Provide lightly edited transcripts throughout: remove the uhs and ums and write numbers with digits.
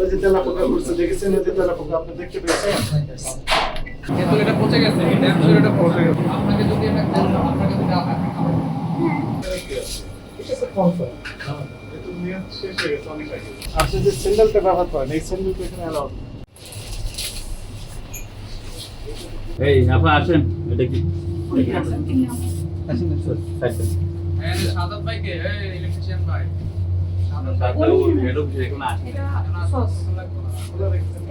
ওই যে তেলাপোকা করছে দেখেছেন, ওই যে তেলাপোকা আপনি দেখতে পেয়েছেন? কিন্তু এটা পচে গেছে, এটা অ্যাকচুয়ালি এটা পচে গেছে। আপনাকে যদি এটা দেন, আপনাকে যদি আপনি যে স্যান্ডেলটা ব্যবহার করেন, এই স্যান্ডেলটা এখানে অ্যালাউড। এই আপা আসেন, এটা কি সাদাত ভাইকে, এই ইলেকট্রিশিয়ান ভাই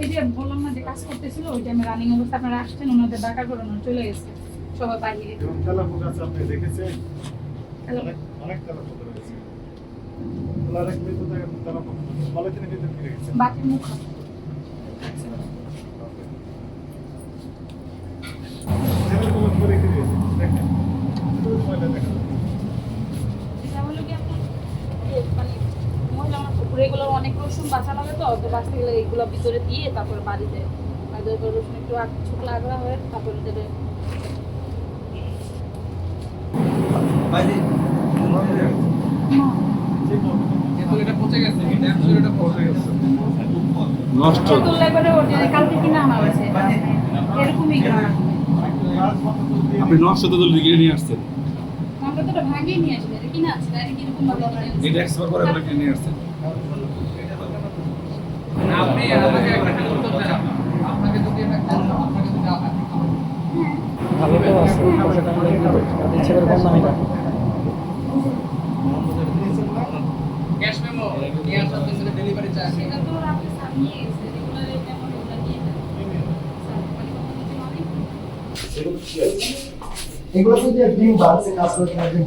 এই যে বললাম না যে কাজ করতেছিল, ওই টাইমে রানিং অবস্থা আপনারা আসছেন, ওনাদের ডাকা করানো চলে গেছে সবাই বাইরে। তেলাপোকা আছে আপনি দেখেছেন? অনেক তেলাপোকা রয়েছে। খোলা রাখলে তো তেলাপোকা পলিথিনের ভিতরে ফিরে গেছে। বাকি মুখ তেলাপোকা করে রেখে দিয়েছে, দেখেন ময়লা দেখা যাচ্ছে। এটা হলো কি আপনার মানে মহিলা রেগুলার অনেক রসুন বাঁচা লাগে, তো বাঁচতে গেলে এইগুলো ভিতরে দিয়ে তারপরে বাড়িতে রসুন একটু ছোট লাগা হয়ে তারপরে দেবে। কিন্তু এটা পচে গেছে, এটা অ্যাকচুয়ালি এটা পচে গেছে। নষ্ট একবারে অরিজিনাল কালকে কিনা আনা হয়েছে, এরকমই আপনি নষ্ট তো লিখে নিয়ে আসছেন, আমরা তো এটা ভাগিয়ে নিয়ে আসবে, এটা কিনা আছে ডাইরেক্ট এরকম ভাবে কিনে আনছি। এটা এক্সপায়ার করে বলে কিনে নিয়ে আসছেন। আপনি আমাকে একটা হেল্প করতে চান, আপনাকে যদি এটা দেন, আপনাকে যদি ক্যাশ মেমো নিয়ে আসার জন্য ডেলিভারি চার্জ সেটা তো আপনি সামনে এসে রেগুলার এটা মনে ওটা নিয়ে যান স্যার, মানে কত দিতে মানে এগুলো কি আছে? এগুলো তো যে ডিম বাড়ছে কাজ করতে ডিম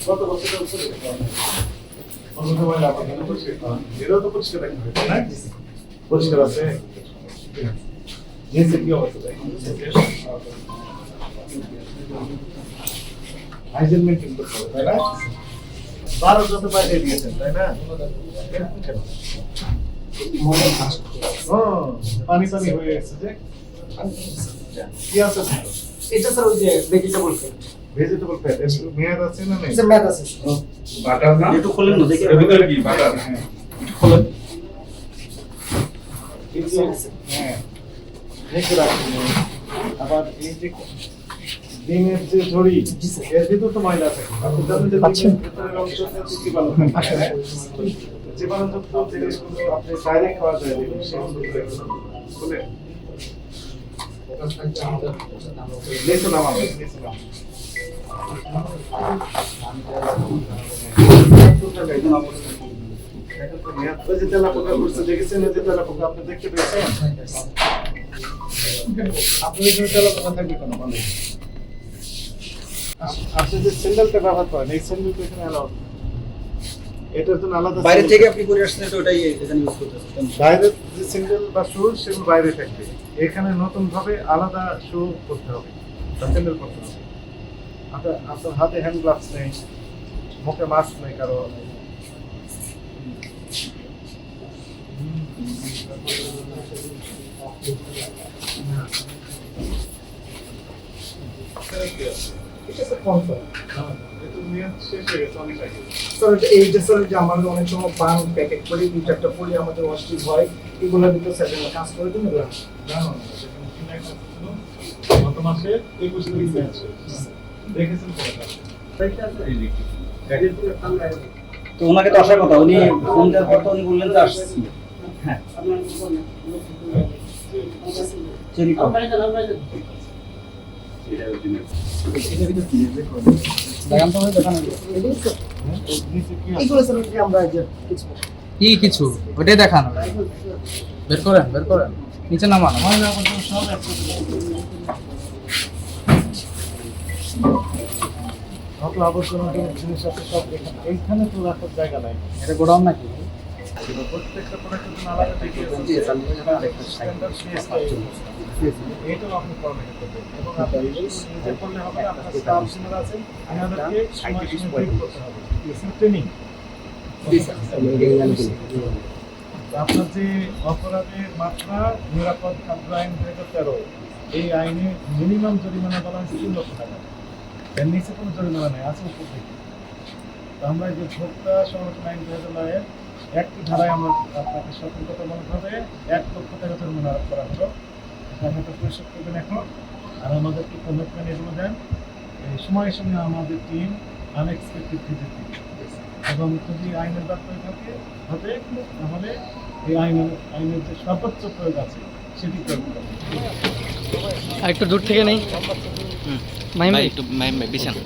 কত বছর ধরে অন্য ময়লা আপনি কেন পরিষ্কার করেন? এটাও তো পরিষ্কার রাখতে হবে, তাই না? পরিষ্কার আছে? নিচে কি অবস্থা দেখেন? হাইজেন মেনটেন করতে হবে, তাই না? 12 যত বাইরে দিয়েছেন, তাই না? কেন? ও, পানি পানি হয়ে গেছে যে। কি আছে স্যার? এটা স্যার ওই যে ভেজিটেবল ফ্যাট ভেজিটেবল ফ্যাট এর মেয়াদ আছে না নেই? এটা ম্যাথ আছে বাটার না একটু খোলেন না দেখি এর ভিতরে কি বাটার, হ্যাঁ একটু খোলেন। এই যে হ্যাঁ রেখে রাখুন। আবার এই যে ডিমের যে ঝুড়ি, এর ভিতর তো ময়লা থাকে। আপনি জানেন যে ডিমের ভিতরের অংশতে জীবাণু থাকে, হ্যাঁ? জীবাণুযুক্ত জিনিসগুলো আপনি ডাইরেক্ট খাওয়া যায় না, সেগুলো খুলে লেসু নামাবে, লেসু নামাবে। ওই যে তেলাপোকা করছে দেখেছেন, ওই যে তেলাপোকা আপনি দেখতে পেয়েছেন? আপনি এখানে তেলাপোকা থাকবে কেন মানে? আপনি যে স্যান্ডেলটা ব্যবহার করেন, এই স্যান্ডেলটা এখানে অ্যালাউড। এটার জন্য আলাদা বাইরে থেকে আপনি করে আসছেন তো ওটাই এখানে ইউজ করতেছেন বাইরের যে স্যান্ডেল বা শু সেগুলো বাইরে থাকবে, এখানে নতুন ভাবে আলাদা শু করতে হবে বা স্যান্ডেল করতে হবে। আপনার হাতে হ্যান্ড গ্লাভস নেই, মুখে মাস্ক নেই কারো। এটা স্যার কনফার্ম এটা মেয়াদ শেষ হয়ে গেছে অনেক আগে। স্যার এইটা স্যার যে আমাদের অনেক সময় পান প্যাকেট করে দুইটা পরে আমাদের অস্থির হয়, এগুলো ভিতরে স্যার কাজ করে দিন এগুলো জানো না, সেখানে কি লেখা ছিল? গত মাসে 21 তারিখ মেয়াদ শেষ। দেখেছেন কোথায়? তো ওনাকে তো আসার কথা, উনি ফোন দেওয়ার পর তো উনি বললেন যে আসছি। হ্যাঁ চেরি কম দেখান তো হয়, দেখান এগুলো স্যার যে আমরা যে কিছু কি কিছু ওটাই দেখান, বের করেন বের করেন, নিচে নামান। ময়লা আবর্জনা সব একসাথে যত আবর্জনা জিনিস আছে সব এখানে। এইখানে তো রাখার জায়গা নাই। এটা গোডাউন নাকি? প্রত্যেকটা প্রোডাক্টের জন্য আলাদা দেখিয়ে স্ট্যান্ডার্ড এইটাও আপনি পড়ালেখা করবেন এবং আপনি নিজে করলে হবে না, আপনার স্টাফ যারা আছেন ওনাদেরকে সাইন্টিফিক করতে হবে, ট্রেনিং। আপনার যে অপরাধের মাত্রা নিরাপদ খাদ্য আইন 2013, এই আইনে মিনিমাম জরিমানা বলা হয়েছে 3 লক্ষ টাকা। এর নিচে কোনো জরিমানা নেই, আছে উপর থেকে। তো আমরা এই যে ভোক্তা সংরক্ষণ আইন 2009 একটি ধারায় আমরা আপনাকে সতর্কতামূলকভাবে 1 লক্ষ টাকা জরিমানা আরোপ করা হলো। আপনি তো পরিশোধ করবেন এখন। আর আমাদেরকে কমিটমেন্ট এগুলো দেন, এই সময়ের সঙ্গে আমাদের টিম আনএক্সপেক্টেড ভিজিট দিবে এবং যদি আইনের ব্যত্যয় থাকে তাহলে এই আইনের যে সর্বোচ্চ প্রয়োগ আছে সেটি প্রয়োগ করবে। আর একটু দূর থেকে নেই মাহিম ভাই, একটু বিছানা